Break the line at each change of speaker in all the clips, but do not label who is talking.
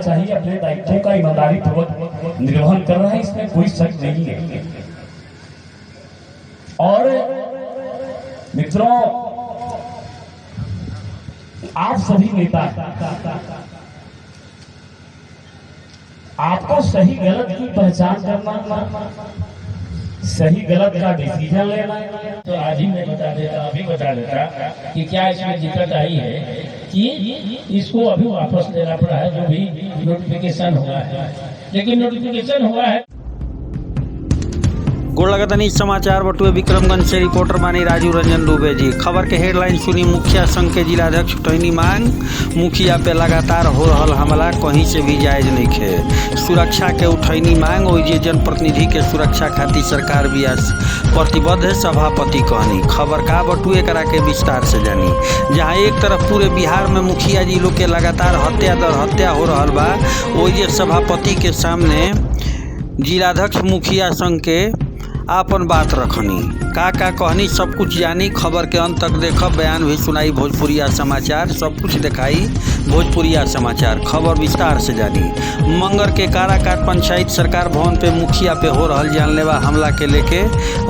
चाहिए, अपने दायित्वों का ईमानदारी पूर्वक निर्वहन कर रहा है, इसमें कोई शक नहीं है। और मित्रों, आप सभी नेता आपको सही गलत की पहचान करना, सही गलत का डिसीजन लेना।
तो आज ही मैं अभी बता देता कि क्या इसमें दिक्कत आई है कि इसको अभी वापस लेना पड़ा है, जो भी नोटिफिकेशन हुआ है, लेकिन नोटिफिकेशन हुआ है।
गोलगतनी समाचार बटुए विक्रमगंज से रिपोर्टर मानी राजू रंजन दुबे जी। खबर के हेडलाइन सुनी, मुखिया संघ के जिलाध्यक्ष उठैनी मांग, मुखिया पे लगातार हो रहल हमला कहीं से भी जायज नहीं खे। सुरक्षा के उठैनी मांग, ओइजे जनप्रतिनिधि के सुरक्षा खातिर सरकार भी प्रतिबद्ध है, सभापति कहनी। खबर का बटुए करा के विस्तार से जानी। जहाँ एक तरफ पूरे बिहार में मुखिया जी लोग के लगातार हत्या दर हत्या हो रहल बा, ओइजे सभापति के सामने जिलाध्यक्ष मुखिया संघ के आपन बात रखनी। का कहनी सब कुछ जानी। खबर के अंत तक देखब, बयान भी सुनाई भोजपुरिया समाचार, सब कुछ दिखाई भोजपुरिया समाचार। खबर विस्तार से जानी। मंगर के काराकाट पंचायत सरकार भवन पे मुखिया पे हो रहल जानलेवा हमला के लेके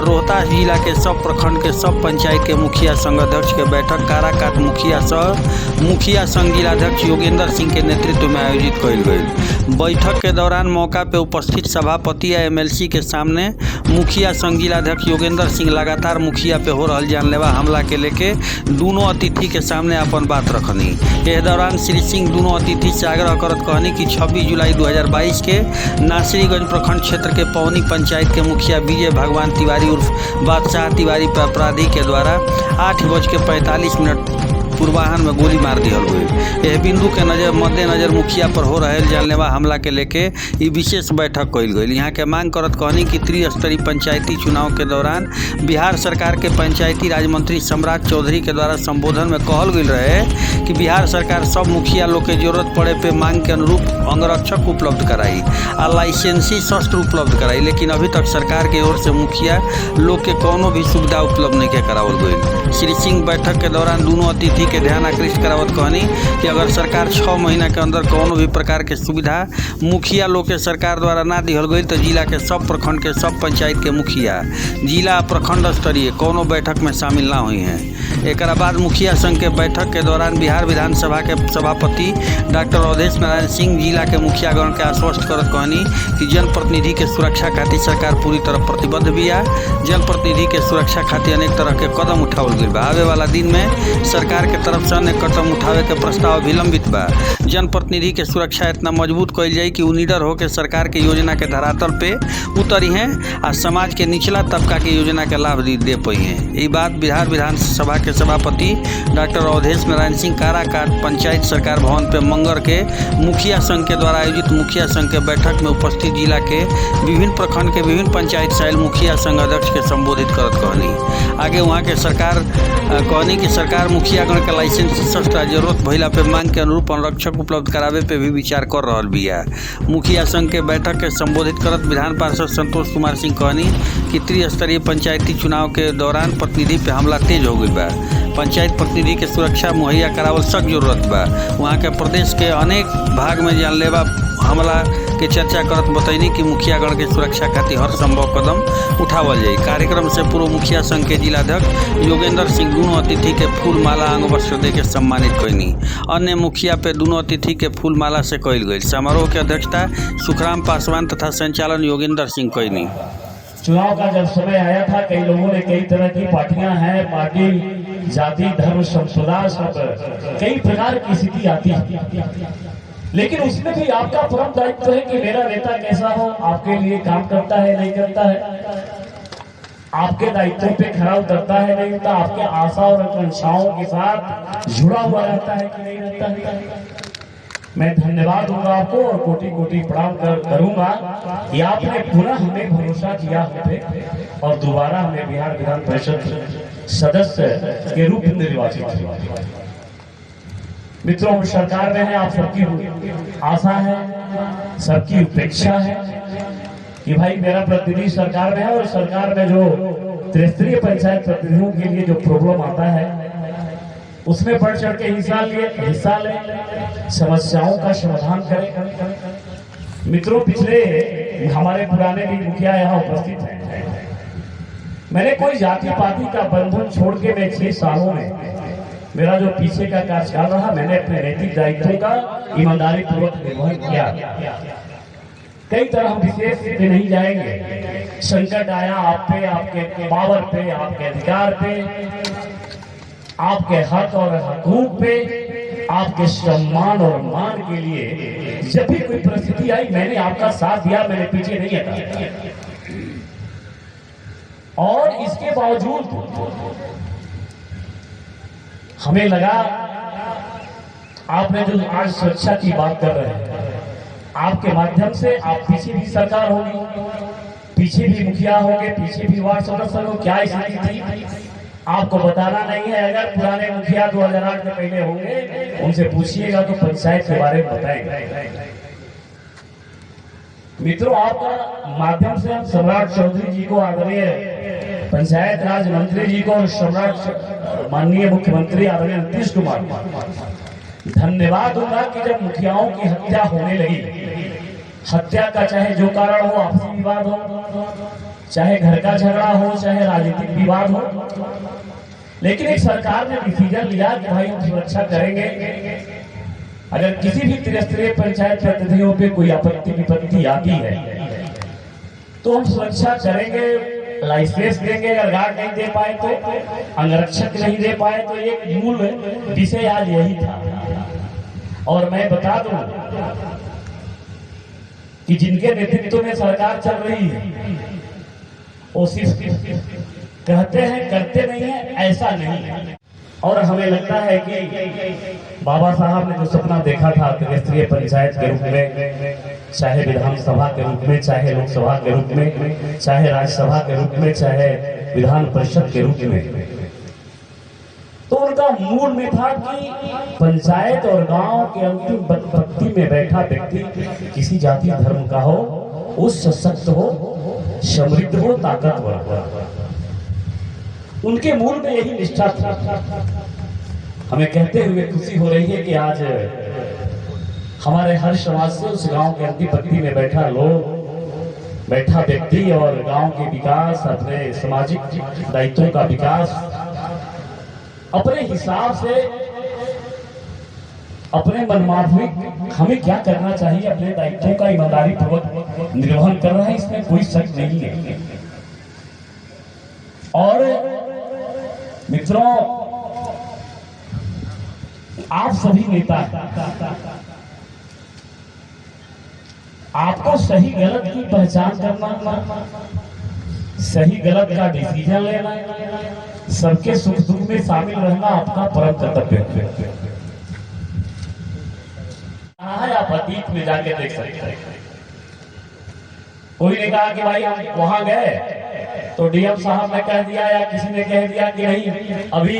रोहतास जिला के सब प्रखंड के सब पंचायत के मुखिया संघ अध्यक्ष के बैठक काराकाट मुखिया संघ जिलाध्यक्ष योगेंद्र सिंह के नेतृत्व में आयोजित कइल गई। बैठक के दौरान मौका पे उपस्थित सभापति या एमएलसी के सामने मुखिया संघ जिलाध्यक्ष योगेंद्र सिंह लगातार मुखिया पे हो रहल जानलेवा हमला के लेके दोनों अतिथि के सामने अपन बात रखनी। इस दौरान श्री सिंह दोनों अतिथि से आग्रह करत कहनी कि 26 जुलाई 2022 के नासरीगंज प्रखंड क्षेत्र के पौनी पंचायत के मुखिया विजय भगवान तिवारी उर्फ बादशाह तिवारी पर अपराधी के द्वारा 8:45 पूर्वाहन में गोली मार दिया गई। यह बिंदु के मद्देनजर मुखिया पर हो रहे जानलेवा हमला के लेके ये विशेष बैठक कइल गई। यहाँ के मांग करत कहनी कि त्रिस्तरीय पंचायती चुनाव के दौरान बिहार सरकार के पंचायती राज मंत्री सम्राट चौधरी के द्वारा संबोधन में कहल गई रहे कि बिहार सरकार सब मुखिया लोग के जरूरत पड़े पे मांग के अनुरूप अंगरक्षक उपलब्ध कराई और लाइसेंसी शस्त्र उपलब्ध कराई, लेकिन अभी तक सरकार की ओर से मुखिया लोग के कोनो भी सुविधा उपलब्ध नहीं के करावल गई। श्री सिंह बैठक के दौरान दोनों अतिथि के ध्यान आकृष्ट करावत कहनी कि अगर सरकार 6 महीना के अंदर कोनो भी प्रकार के सुविधा मुखिया लोग के सरकार द्वारा ना दिहल गई तो जिला के सब प्रखंड के सब पंचायत के मुखिया जिला प्रखंड स्तरीय कोनो बैठक में शामिल ना हुई हैं। एक बाद मुखिया संघ के बैठक के दौरान बिहार विधानसभा के सभापति डॉक्टर अवधेश नारायण सिंह जिला के मुखियागण के आश्वस्त करत कहनी कि जनप्रतिनिधि के सुरक्षा खातिर सरकार पूरी तरह प्रतिबद्ध भी है। जनप्रतिनिधि के सुरक्षा खातिर अनेक तरह के कदम उठावल गई बा। आवे वाला दिन में सरकार के तरफ से अनेक कदम उठावे के प्रस्ताव विलंबित बा। जनप्रतिनिधि के सुरक्षा इतना मजबूत कइल जाए कि उ निडर होकर सरकार के योजना के धरातल पे उतरी हैं और समाज के निचला तबका के योजना के लाभ दे पाई हैं। ये बात बिहार विधानसभा के सभापति डॉक्टर अवधेश नारायण सिंह काराकाट पंचायत सरकार भवन पे मंगर के मुखिया संघ के द्वारा आयोजित मुखिया संघ के बैठक में उपस्थित जिला के विभिन्न प्रखंड के विभिन्न पंचायत शामिल मुखिया संघ अध्यक्ष के संबोधित करत कहनी। आगे वहाँ के सरकार कहनी कि सरकार मुखियागण के लाइसेंस शस्त्र जरूरत भइला पे मांग के अनुरूप संरक्षक उपलब्ध करावे पे भी विचार कर रहल बिया। मुखिया संघ के बैठक के संबोधित करत विधान पार्षद संतोष कुमार सिंह कहनी कि त्रिस्तरीय पंचायती चुनाव के दौरान प्रतिनिधि पे हमला तेज हो गई बा। पंचायत प्रतिनिधि के सुरक्षा मुहैया करावल सख्त जरूरत बा। वहाँ के प्रदेश के अनेक भाग में जानलेवा हमला के चर्चा करत बतैनी कि मुखियागण के सुरक्षा खातिर हर संभव कदम उठावल जाए। कार्यक्रम से पूर्व मुखिया संघ के जिलाध्यक्ष योगेंद्र सिंह दोनों अतिथि के फूल माला अंग वस्त्र दे के सम्मानित कैनी। अन्य मुखिया पे दोनों अतिथि के फूल माला से कइल गई। समारोह की अध्यक्षता सुखराम पासवान तथा संचालन योगेंद्र सिंह कैनी।
चुनाव का जब समय आया था, कई लोगों ने कई तरह की पार्टियां हैं, पार्टी जाति धर्म संप्रदाय सब कई प्रकार की स्थिति आती है, लेकिन उसमें भी आपका परम दायित्व है कि मेरा नेता कैसा हो, आपके लिए काम करता है नहीं करता है, आपके दायित्वों पे खरा उतरता है नहीं होता, आपके आशा और आकांक्षाओं के साथ जुड़ा हुआ रहता है कि नहीं रहता है। मैं धन्यवाद दूंगा आपको और कोटि कोटि प्रणाम करूंगा कि आपने पुनः हमें भरोसा किया हमें और दोबारा हमें बिहार विधान परिषद सदस्य के रूप में निर्वाचित किया। मित्रों, सरकार में है, आप सबकी आशा है, सबकी उपेक्षा है कि भाई मेरा प्रतिनिधि सरकार में है और सरकार में जो त्रिस्तरीय पंचायत प्रतिनिधियों के लिए जो प्रॉब्लम आता है उसमें बढ़ चढ़ के हिस्सा लें, समस्याओं का समाधान करें। मित्रों, पिछले हमारे पुराने भी मुखिया यहाँ उपस्थित हैं। मैंने कोई जाति पाति का बंधन छोड़ के मैं 6 सालों में मेरा जो पीछे का कार्यकाल रहा, मैंने अपने नैतिक दायित्वों का ईमानदारी पूर्वक निर्वहन किया। कई तरह हम विशेष पे नहीं जाएंगे। संकट आया आप पे, आपके पावर पे, आपके अधिकार पे, आपके हक और हकूक पे, आपके सम्मान और मान के लिए जब भी कोई परिस्थिति आई, मैंने आपका साथ दिया, मैंने पीछे नहीं हटा। और इसके बावजूद हमें लगा, आपने जो आज सुरक्षा की बात कर रहे हैं, आपके माध्यम से आप पीछे भी सरकार होगी, पीछे भी मुखिया होंगे, पीछे भी वार्ड सदस्य होंगे। क्या स्थिति थी आपको बताना नहीं है। अगर पुराने मुखिया 2008 के पहले होंगे, उनसे पूछिएगा तो पंचायत के बारे में बताएंगे। मित्रों, आपका माध्यम से हम सम्राट चौधरी जी को, आदरणीय पंचायत राज मंत्री जी को, और सम्राट माननीय मुख्यमंत्री आदरणीय नीतीश कुमार धन्यवाद दूंगा कि जब मुखियाओं की हत्या होने लगी, हत्या का चाहे जो कारण हो, आपसी विवाद हो, चाहे घर का झगड़ा हो, चाहे राजनीतिक विवाद हो, लेकिन एक सरकार ने डिसीजन लिया कि भाई हम सुरक्षा करेंगे। अगर किसी भी त्रिस्तरीय पंचायत प्रतिनिधियों पे कोई आपत्ति विपत्ति आती है तो हम सुरक्षा करेंगे, लाइसेंस देंगे। अगर गार्ड नहीं दे पाए तो, अंगरक्षक नहीं दे पाए तो, एक मूल विषय आज यही था। और मैं बता दूं कि जिनके नेतृत्व में सरकार चल रही है, वो सिर्फ कहते हैं, करते नहीं है, ऐसा नहीं है। और हमें लगता है कि बाबा साहब ने जो सपना देखा था त्रिस्तरीय पंचायत के रूप में, चाहे विधानसभा के रूप में, चाहे लोकसभा के रूप में, चाहे राज्यसभा के रूप में, चाहे विधान परिषद के रूप में, तो उनका मूल में था कि पंचायत और गांव के अंतिम पंक्ति में बैठा व्यक्ति किसी जाति धर्म का हो, वो सशक्त हो, समृद्ध हो, ताकतवर हो। उनके मूल में यही निष्ठा थी। हमें कहते हुए खुशी हो रही है कि आज हमारे हर समाज से उस गांव के अंतिम पंक्ति में बैठा व्यक्ति और गांव के विकास, अपने सामाजिक दायित्वों का विकास, अपने हिसाब से, अपने मनमाफिक हमें क्या करना चाहिए, अपने दायित्वों का ईमानदारी पूर्वक निर्वहन कर रहा है, इसमें कोई शक नहीं है। और मित्रों, आप सभी नेता आपको सही गलत की पहचान करना, सही गलत का डिसीजन लेना, सबके सुख दुख में शामिल रहना आपका परम कर्तव्य है। आप अतीत में जाके देख सकते हैं। कोई ने कहा कि भाई हम वहां गए तो डीएम साहब ने कह दिया या किसी ने कह दिया कि नहीं, अभी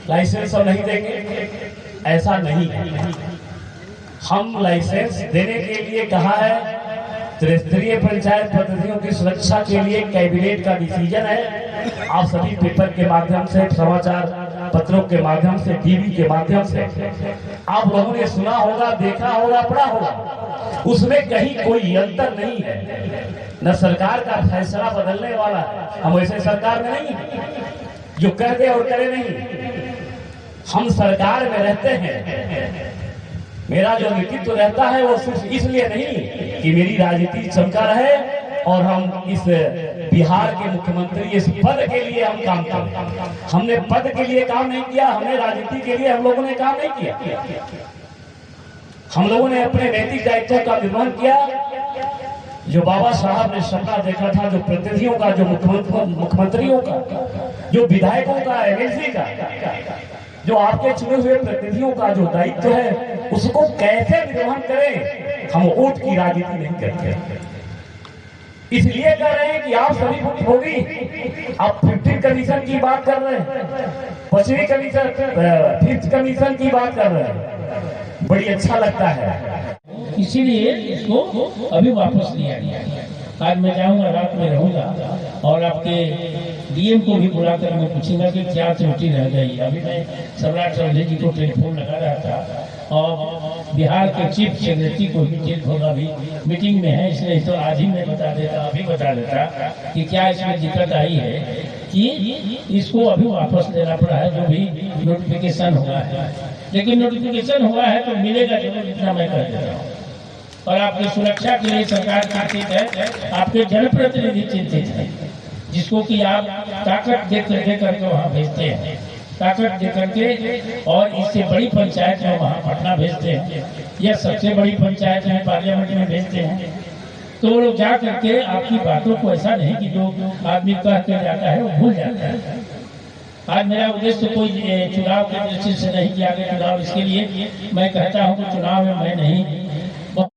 लाइसेंस हम नहीं देंगे। ऐसा नहीं है। हम लाइसेंस देने के लिए कहा है, त्रिस्तरीय पंचायत प्रतिनिधियों की सुरक्षा के लिए कैबिनेट का डिसीजन है। आप सभी पेपर के माध्यम से, समाचार पत्रों के माध्यम से, टीवी के माध्यम से आप लोगों ने सुना होगा, देखा होगा, पढ़ा होगा। उसमें कहीं कोई अंतर नहीं है। न सरकार का फैसला बदलने वाला है। हम वैसे सरकार में नहीं जो कह दे और करे नहीं। हम सरकार में रहते हैं। मेरा जो नेतृत्व रहता है वो सिर्फ इसलिए नहीं कि मेरी राजनीति चमका रहे और हम इस बिहार के मुख्यमंत्री इस पद के लिए हम काम करें। हमने पद के लिए काम नहीं किया, हमने राजनीति के लिए हम लोगों ने काम नहीं किया। हम लोगों ने अपने नैतिक दायित्व का निर्वहन किया। जो बाबा साहब ने सपना देखा था, जो प्रतिनिधियों का, जो मुख्यमंत्रियों का, जो विधायकों का, एमएलसी का, जो आपके चुने हुए प्रतिनिधियों का जो दायित्व है, उसको कैसे निर्वहन करें। हम वोट की राजनीति नहीं करते। इसलिए कह रहे हैं कि आप सभी होगी। आप 15 कमीशन की बात कर रहे हैं, 5वीं कमीशन, 5th कमीशन की बात कर रहे हैं। बड़ी अच्छा लगता है।
इसीलिए इसको अभी वापस लिया गया। आज मैं जाऊंगा, रात में रहूंगा और आपके डीएम को भी बुलाकर मैं पूछूंगा कि क्या त्रुटि रह गई। अभी मैं सम्राट चौधरी जी को टेलीफोन लगा रहा था और बिहार के चीफ सेक्रेटरी को भी टेलीफोन अभी मीटिंग में है, इसलिए तो आज ही मैं अभी बता देता कि क्या इसमें दिक्कत आई है कि इसको अभी वापस लेना पड़ा है जो भी नोटिफिकेशन हुआ है। लेकिन नोटिफिकेशन हुआ है तो मिलेगा जरूर, इतना मैं कह देता हूँ। और आपकी सुरक्षा के लिए सरकार चिंतित है, आपके जनप्रतिनिधि चिंतित है, जिसको कि आप ताकत दे करके वहाँ भेजते हैं, ताकत दे करके, और इससे बड़ी पंचायत में वहाँ पटना भेजते हैं, यह सबसे बड़ी पंचायत में पार्लियामेंट में भेजते हैं। तो वो लोग जा करके आपकी बातों को, ऐसा नहीं कि जो आदमी कह के जाता है वो भूल जाता है। आज मेरा उद्देश्य कोई चुनाव के दृष्टि से नहीं किया गया चुनाव, इसके लिए मैं कहता हूँ कि चुनाव में मैं नहीं